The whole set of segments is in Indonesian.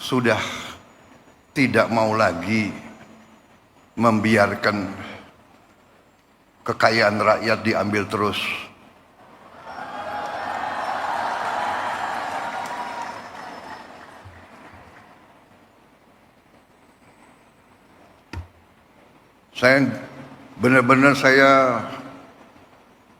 sudah tidak mau lagi membiarkan kekayaan rakyat diambil terus. Saya benar-benar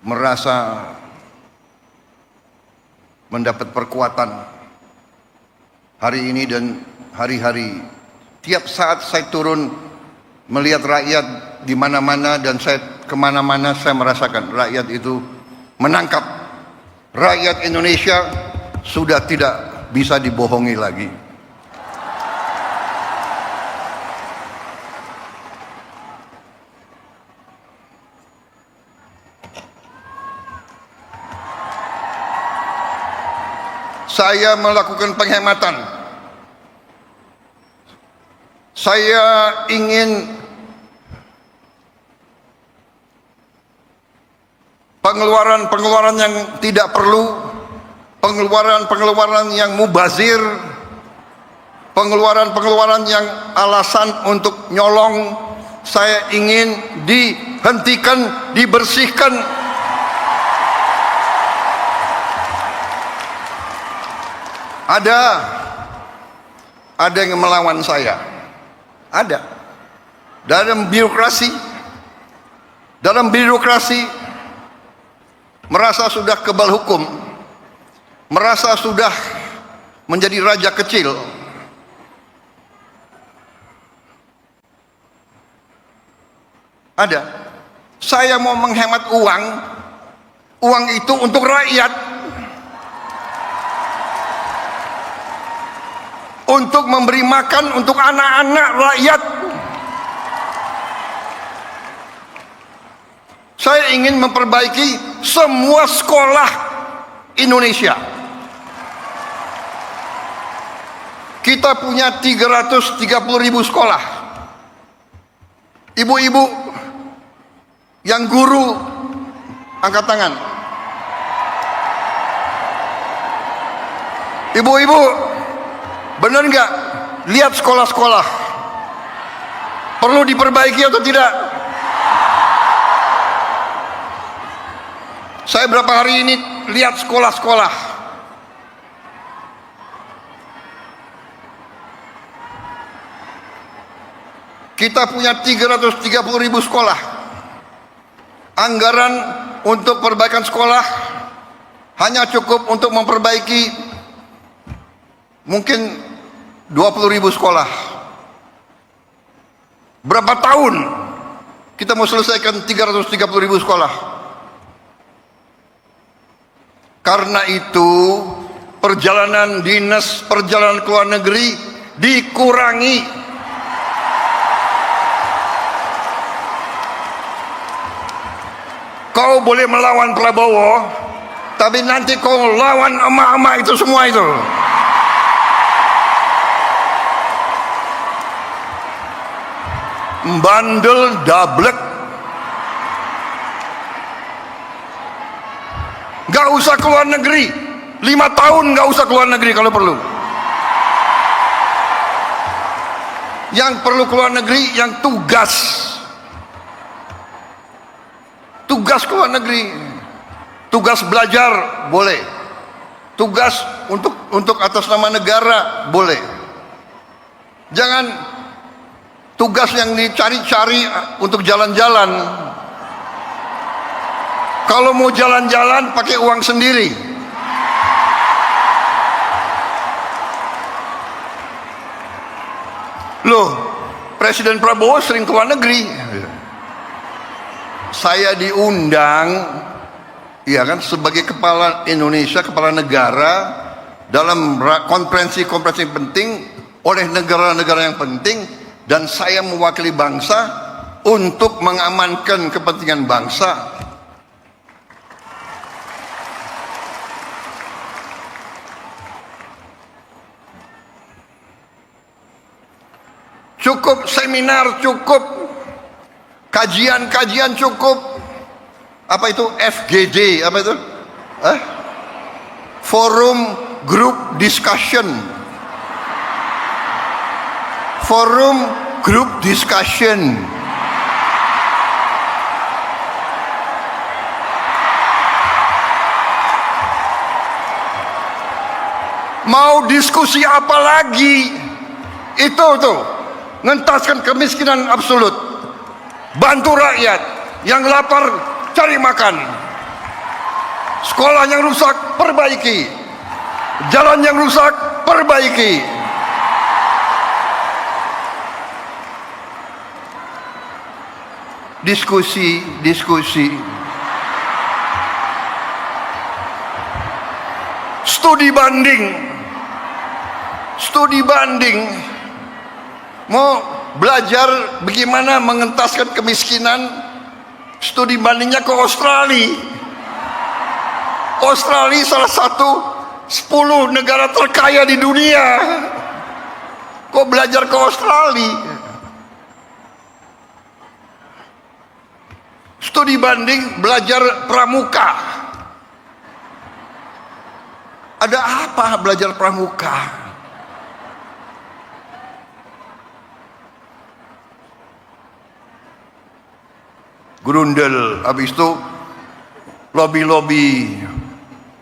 merasa mendapat perkuatan hari ini dan hari-hari. Tiap saat saya turun melihat rakyat di mana-mana dan saya kemana-mana, saya merasakan rakyat itu menangkap. Rakyat Indonesia sudah tidak bisa dibohongi lagi. Saya melakukan penghematan. Saya ingin pengeluaran-pengeluaran yang tidak perlu, pengeluaran-pengeluaran yang mubazir, pengeluaran-pengeluaran yang alasan untuk nyolong, saya ingin dihentikan, dibersihkan. Ada yang melawan saya, ada dalam birokrasi merasa sudah kebal hukum, merasa sudah menjadi raja kecil. Ada. Saya mau menghemat uang itu untuk rakyat, untuk memberi makan untuk anak-anak rakyat. Saya ingin memperbaiki semua sekolah Indonesia. Kita punya 330.000 sekolah. Ibu-ibu yang guru, angkat tangan. Ibu-ibu, benar nggak? Lihat sekolah-sekolah, perlu diperbaiki atau tidak? Saya berapa hari ini lihat sekolah-sekolah. Kita punya 330.000 sekolah. Anggaran untuk perbaikan sekolah hanya cukup untuk memperbaiki mungkin 20.000 sekolah. Berapa tahun kita mau selesaikan 330.000 sekolah? Karena itu perjalanan dinas, perjalanan ke luar negeri dikurangi. Kau boleh melawan Prabowo, tapi nanti kau lawan emak-emak itu semua itu. Bandel dablek. Gak usah keluar negeri, 5 tahun gak usah keluar negeri kalau perlu. Yang perlu keluar negeri yang tugas keluar negeri, tugas belajar boleh, tugas untuk atas nama negara boleh. Jangan tugas yang dicari-cari untuk jalan-jalan. Kalau mau jalan-jalan pakai uang sendiri. Loh, Presiden Prabowo sering keluar negeri. Saya diundang, ya kan, sebagai kepala Indonesia, kepala negara dalam konferensi-konferensi penting oleh negara-negara yang penting, dan saya mewakili bangsa untuk mengamankan kepentingan bangsa. Cukup seminar, cukup kajian-kajian, cukup apa itu FGD, apa itu? Forum Group Discussion. forum group discussion. Mau diskusi apa lagi? Itu tuh, ngentaskan kemiskinan absolut, bantu rakyat yang lapar cari makan, sekolah yang rusak perbaiki, jalan yang rusak perbaiki. Diskusi, studi banding, mau belajar bagaimana mengentaskan kemiskinan, studi bandingnya ke Australia. Australia salah satu 10 negara terkaya di dunia. Kok belajar ke Australia? Studi banding, belajar pramuka. Ada apa belajar pramuka? Grundel, habis itu lobby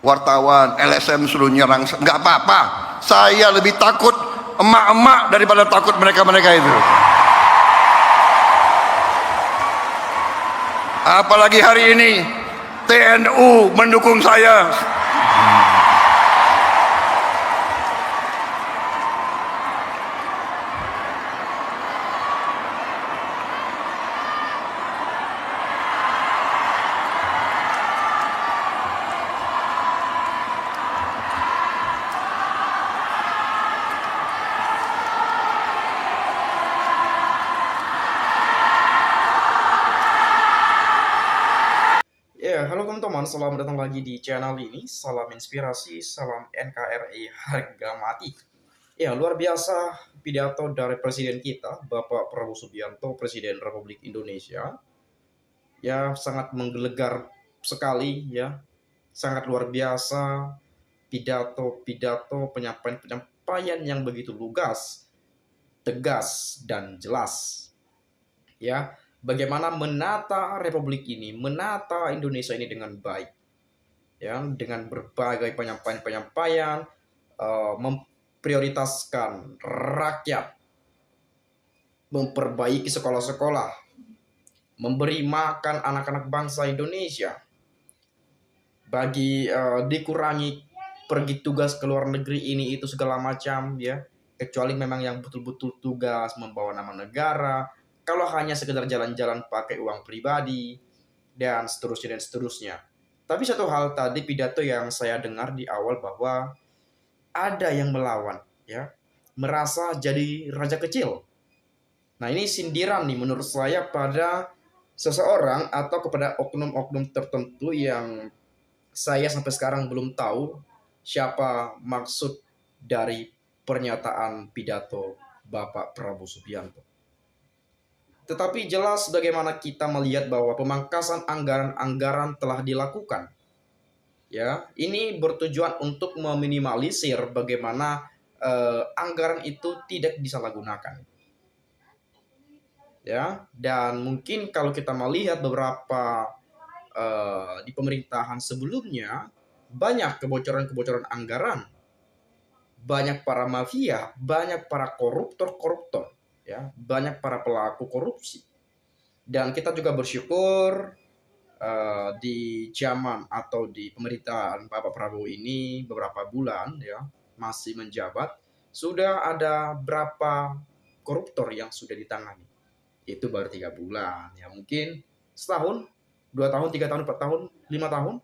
wartawan, LSM suruh nyerang. Nggak apa-apa, saya lebih takut emak-emak daripada takut mereka-mereka itu. Apalagi hari ini TNU mendukung saya. Ya, halo teman-teman, selamat datang lagi di channel ini. Salam inspirasi, salam NKRI harga mati. Ya, luar biasa pidato dari Presiden kita, Bapak Prabowo Subianto, Presiden Republik Indonesia. Ya, sangat menggelegar sekali ya. Sangat luar biasa pidato-pidato, penyampaian yang begitu lugas, tegas dan jelas. Ya, bagaimana menata Republik ini, menata Indonesia ini dengan baik, ya, dengan berbagai penyampaian, memprioritaskan rakyat, memperbaiki sekolah-sekolah, memberi makan anak-anak bangsa Indonesia, bagi dikurangi pergi tugas ke luar negeri ini itu segala macam ya, kecuali memang yang betul-betul tugas membawa nama negara. Kalau hanya sekedar jalan-jalan pakai uang pribadi dan seterusnya. Tapi satu hal tadi pidato yang saya dengar di awal bahwa ada yang melawan ya, merasa jadi raja kecil. Nah, ini sindiran nih menurut saya pada seseorang atau kepada oknum-oknum tertentu yang saya sampai sekarang belum tahu siapa maksud dari pernyataan pidato Bapak Prabowo Subianto. Tetapi jelas bagaimana kita melihat bahwa pemangkasan anggaran telah dilakukan. Ya, ini bertujuan untuk meminimalisir bagaimana anggaran itu tidak disalahgunakan. Ya, dan mungkin kalau kita melihat beberapa di pemerintahan sebelumnya banyak kebocoran-kebocoran anggaran, banyak para mafia, banyak para koruptor, ya, banyak para pelaku korupsi. Dan kita juga bersyukur di zaman atau di pemerintahan Bapak Prabowo ini beberapa bulan ya masih menjabat, sudah ada berapa koruptor yang sudah ditangani. Itu baru 3 bulan ya, mungkin setahun, 2 tahun, 3 tahun, 4 tahun, 5 tahun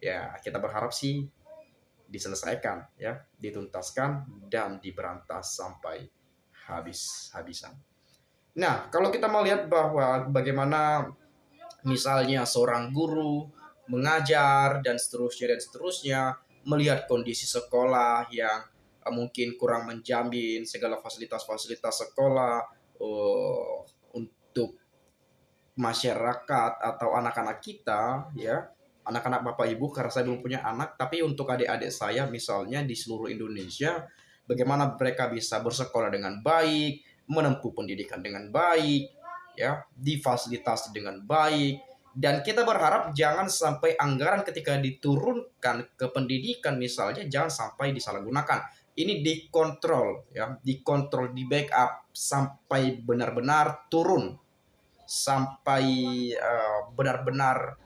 ya, kita berharap sih diselesaikan ya, dituntaskan dan diberantas sampai habis-habisan. Nah, kalau kita melihat bahwa bagaimana misalnya seorang guru mengajar dan seterusnya, melihat kondisi sekolah yang mungkin kurang menjamin segala fasilitas-fasilitas sekolah untuk masyarakat atau anak-anak kita ya, anak-anak Bapak Ibu, karena saya belum punya anak, tapi untuk adik-adik saya misalnya di seluruh Indonesia bagaimana mereka bisa bersekolah dengan baik, menempuh pendidikan dengan baik, ya, difasilitasi dengan baik. Dan kita berharap jangan sampai anggaran ketika diturunkan ke pendidikan misalnya jangan sampai disalahgunakan. Ini dikontrol, ya, dikontrol, di backup sampai benar-benar turun, sampai benar-benar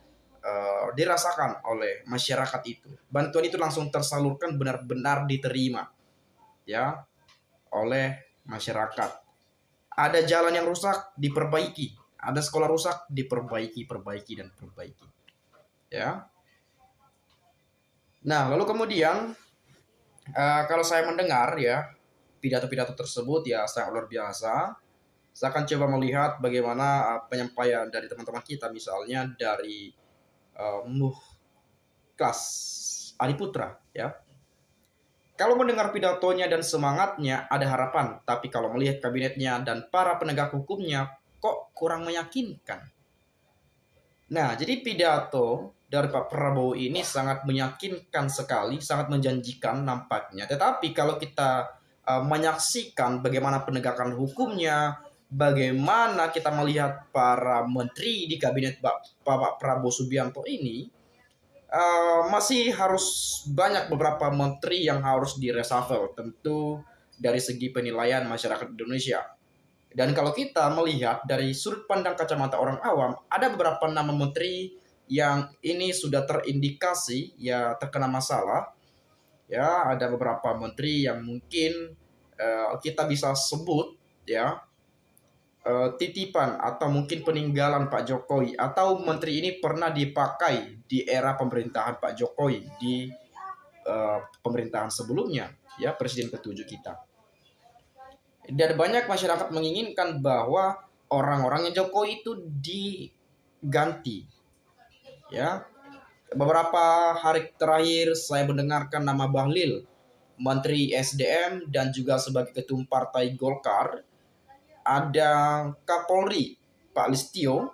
dirasakan oleh masyarakat itu. Bantuan itu langsung tersalurkan, benar-benar diterima, ya, oleh masyarakat. Ada jalan yang rusak, diperbaiki. Ada sekolah rusak, diperbaiki, perbaiki, dan perbaiki. Ya. Nah, lalu kemudian kalau saya mendengar ya pidato-pidato tersebut ya sangat luar biasa. Saya akan coba melihat bagaimana penyampaian dari teman-teman kita, misalnya dari Muhkas Adiputra, ya. Kalau mendengar pidatonya dan semangatnya ada harapan, tapi kalau melihat kabinetnya dan para penegak hukumnya kok kurang meyakinkan. Nah, jadi pidato dari Pak Prabowo ini sangat meyakinkan sekali, sangat menjanjikan nampaknya. Tetapi kalau kita menyaksikan bagaimana penegakan hukumnya, bagaimana kita melihat para menteri di kabinet Pak Prabowo Subianto ini, masih harus banyak beberapa menteri yang harus direshuffle, tentu dari segi penilaian masyarakat Indonesia. Dan kalau kita melihat dari sudut pandang kacamata orang awam, ada beberapa nama menteri yang ini sudah terindikasi ya terkena masalah. Ya, ada beberapa menteri yang mungkin kita bisa sebut ya titipan atau mungkin peninggalan Pak Jokowi, atau menteri ini pernah dipakai di era pemerintahan Pak Jokowi di pemerintahan sebelumnya, ya, presiden ke-7 kita. Dan banyak masyarakat menginginkan bahwa orang-orangnya Jokowi itu diganti. Ya, beberapa hari terakhir saya mendengarkan nama Bahlil, Menteri SDM dan juga sebagai ketum Partai Golkar. Ada Kapolri Pak Listio,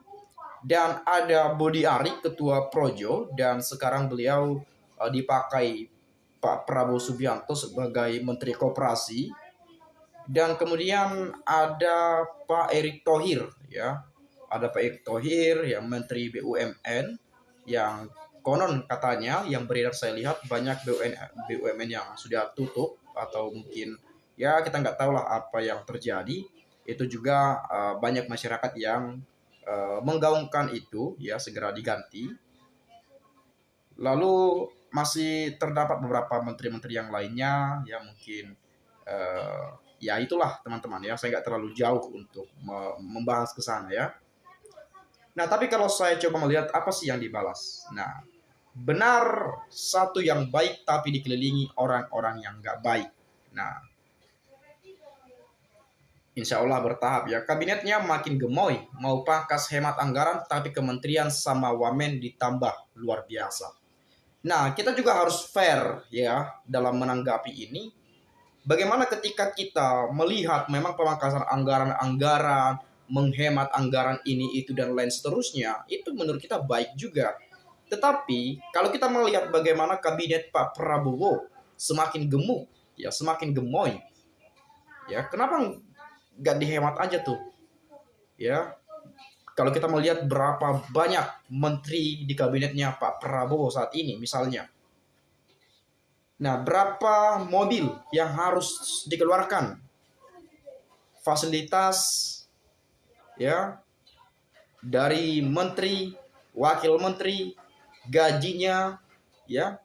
dan ada Budi Ari Ketua Projo, dan sekarang beliau dipakai Pak Prabowo Subianto sebagai Menteri Koperasi. Dan kemudian ada Pak Erick Thohir, ya, ada Pak Erick Thohir yang Menteri BUMN, yang konon katanya yang beredar saya lihat banyak BUMN yang sudah tutup, atau mungkin ya kita nggak tahu lah apa yang terjadi. Itu juga banyak masyarakat yang menggaungkan itu ya segera diganti. Lalu masih terdapat beberapa menteri-menteri yang lainnya ya mungkin ya itulah teman-teman ya, saya nggak terlalu jauh untuk membahas ke sana ya. Nah, tapi kalau saya coba melihat apa sih yang dibalas. Nah, benar satu yang baik tapi dikelilingi orang-orang yang nggak baik. Nah, insya Allah bertahap ya. Kabinetnya makin gemoy, mau pangkas hemat anggaran, tapi kementerian sama wamen ditambah luar biasa. Nah, kita juga harus fair ya dalam menanggapi ini. Bagaimana ketika kita melihat memang pemangkasan anggaran-anggaran, menghemat anggaran ini, itu, dan lain seterusnya, itu menurut kita baik juga. Tetapi kalau kita melihat bagaimana kabinet Pak Prabowo semakin gemuk, ya semakin gemoy, ya kenapa nggak dihemat aja tuh, ya? Kalau kita melihat berapa banyak menteri di kabinetnya Pak Prabowo saat ini, misalnya. Nah, berapa mobil yang harus dikeluarkan? Fasilitas ya dari menteri, wakil menteri, gajinya ya,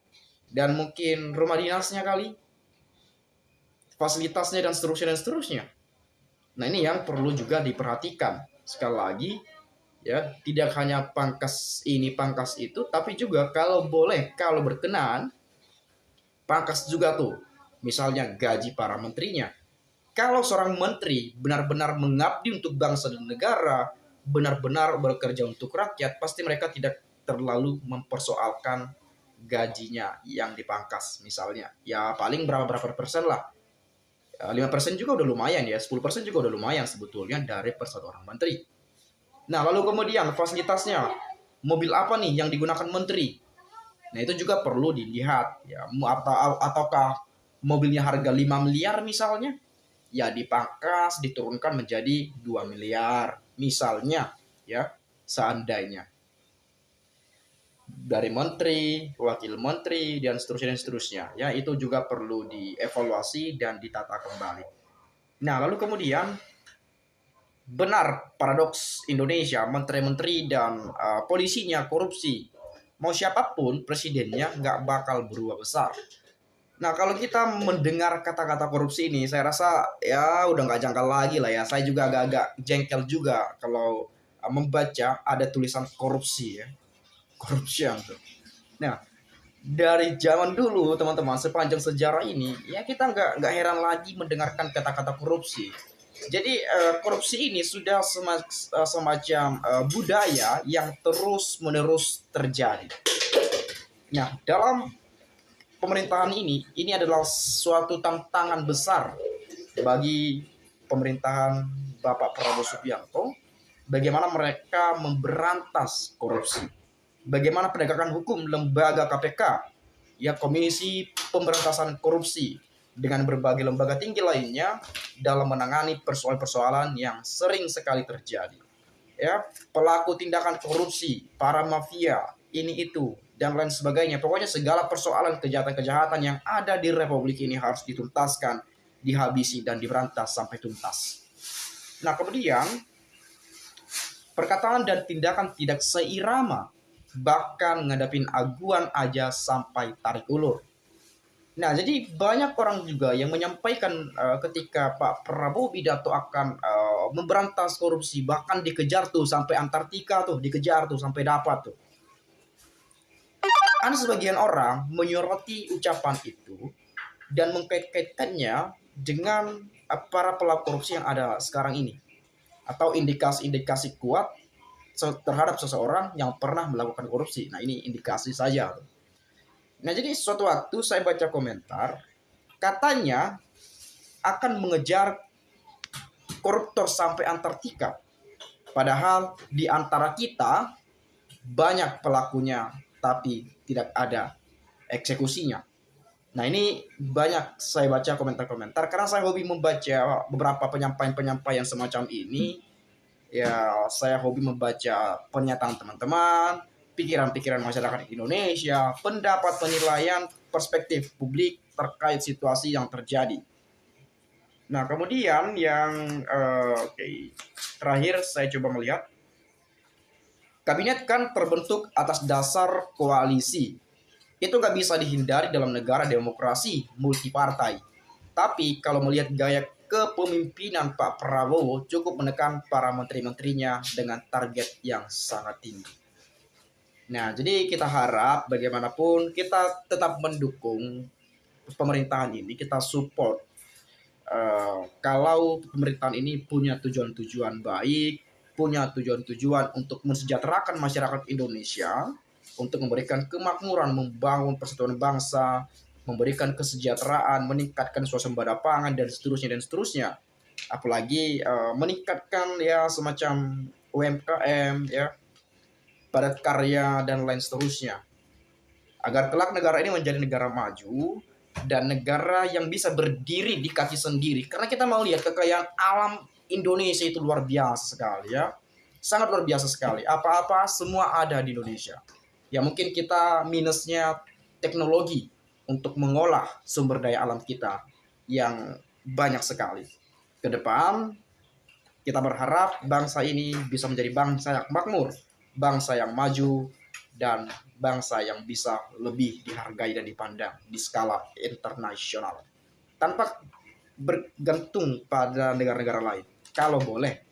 dan mungkin rumah dinasnya kali, fasilitasnya dan seterusnya. Nah, ini yang perlu juga diperhatikan. Sekali lagi ya, tidak hanya pangkas ini, pangkas itu, tapi juga kalau boleh, kalau berkenan pangkas juga tuh, misalnya gaji para menterinya. Kalau seorang menteri benar-benar mengabdi untuk bangsa dan negara, benar-benar bekerja untuk rakyat, pasti mereka tidak terlalu mempersoalkan gajinya yang dipangkas misalnya. Ya paling berapa persen lah. 5% juga udah lumayan ya, 10% juga udah lumayan sebetulnya dari per satu orang menteri. Nah, lalu kemudian fasilitasnya, mobil apa nih yang digunakan menteri? Nah, itu juga perlu dilihat ya, ataukah mobilnya harga 5 miliar misalnya, ya dipangkas, diturunkan menjadi 2 miliar misalnya, ya, seandainya. Dari menteri, wakil menteri, dan seterusnya. Ya, itu juga perlu dievaluasi dan ditata kembali. Nah, lalu kemudian benar paradoks Indonesia, menteri-menteri dan polisinya korupsi. Mau siapapun presidennya nggak bakal berubah besar. Nah, kalau kita mendengar kata-kata korupsi ini, saya rasa ya udah nggak jangkal lagi lah ya. Saya juga agak-agak jengkel juga kalau membaca ada tulisan korupsi ya. Corruption tuh. Nah, dari zaman dulu teman-teman, sepanjang sejarah ini ya kita nggak heran lagi mendengarkan kata-kata korupsi. Jadi korupsi ini sudah semacam budaya yang terus menerus terjadi. Nah, dalam pemerintahan ini adalah suatu tantangan besar bagi pemerintahan Bapak Prabowo Subianto, bagaimana mereka memberantas korupsi, bagaimana penegakan hukum lembaga KPK, ya Komisi Pemberantasan Korupsi, dengan berbagai lembaga tinggi lainnya dalam menangani persoalan-persoalan yang sering sekali terjadi. Ya, pelaku tindakan korupsi, para mafia, ini itu dan lain sebagainya. Pokoknya segala persoalan kejahatan-kejahatan yang ada di Republik ini harus dituntaskan, dihabisi dan diberantas sampai tuntas. Nah, kemudian perkataan dan tindakan tidak seirama, bahkan ngadapin aguan aja sampai tarik ulur. Nah, jadi banyak orang juga yang menyampaikan ketika Pak Prabowo pidato akan memberantas korupsi, bahkan dikejar tuh sampai Antartika tuh, dikejar tuh sampai dapat tuh. Kan sebagian orang menyoroti ucapan itu dan mengkait-kaitkannya dengan para pelaku korupsi yang ada sekarang ini, atau indikasi-indikasi kuat terhadap seseorang yang pernah melakukan korupsi. Nah, ini indikasi saja. Nah, jadi suatu waktu saya baca komentar, katanya akan mengejar koruptor sampai Antartika. Padahal di antara kita banyak pelakunya, tapi tidak ada eksekusinya. Nah, ini banyak saya baca komentar-komentar karena saya hobi membaca beberapa penyampaian-penyampaian semacam ini. Ya, saya hobi membaca pernyataan teman-teman, pikiran-pikiran masyarakat Indonesia, pendapat, penilaian, perspektif publik terkait situasi yang terjadi. Nah, kemudian yang terakhir saya coba melihat, kabinet kan terbentuk atas dasar koalisi. Itu nggak bisa dihindari dalam negara demokrasi multipartai. Tapi kalau melihat gaya kepemimpinan Pak Prabowo cukup menekan para menteri-menterinya dengan target yang sangat tinggi. Nah, jadi kita harap bagaimanapun kita tetap mendukung pemerintahan ini, kita support kalau pemerintahan ini punya tujuan-tujuan baik, punya tujuan-tujuan untuk mensejahterakan masyarakat Indonesia, untuk memberikan kemakmuran, membangun persatuan bangsa, memberikan kesejahteraan, meningkatkan swasembada pangan dan seterusnya. Apalagi meningkatkan ya semacam UMKM ya, padat karya dan lain seterusnya. Agar kelak negara ini menjadi negara maju dan negara yang bisa berdiri di kaki sendiri. Karena kita mau lihat kekayaan alam Indonesia itu luar biasa sekali ya. Sangat luar biasa sekali. Apa-apa semua ada di Indonesia. Ya mungkin kita minusnya teknologi untuk mengolah sumber daya alam kita yang banyak sekali. Ke depan kita berharap bangsa ini bisa menjadi bangsa yang makmur, bangsa yang maju, dan bangsa yang bisa lebih dihargai dan dipandang di skala internasional. Tanpa bergantung pada negara-negara lain, kalau boleh.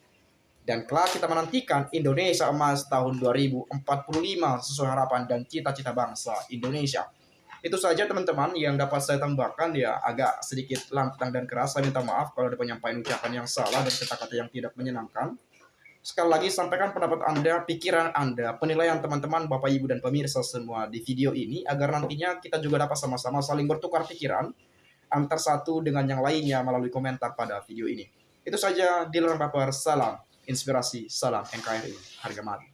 Dan kelak kita menantikan Indonesia emas tahun 2045 sesuai harapan dan cita-cita bangsa Indonesia. Itu saja teman-teman yang dapat saya tambahkan, ya agak sedikit lantang dan keras. Saya minta maaf kalau ada penyampaian ucapan yang salah dan kata-kata yang tidak menyenangkan. Sekali lagi sampaikan pendapat Anda, pikiran Anda, penilaian teman-teman, Bapak Ibu dan pemirsa semua di video ini agar nantinya kita juga dapat sama-sama saling bertukar pikiran antar satu dengan yang lainnya melalui komentar pada video ini. Itu saja, Dilan Baper, salam inspirasi, salam NKRI, harga mati.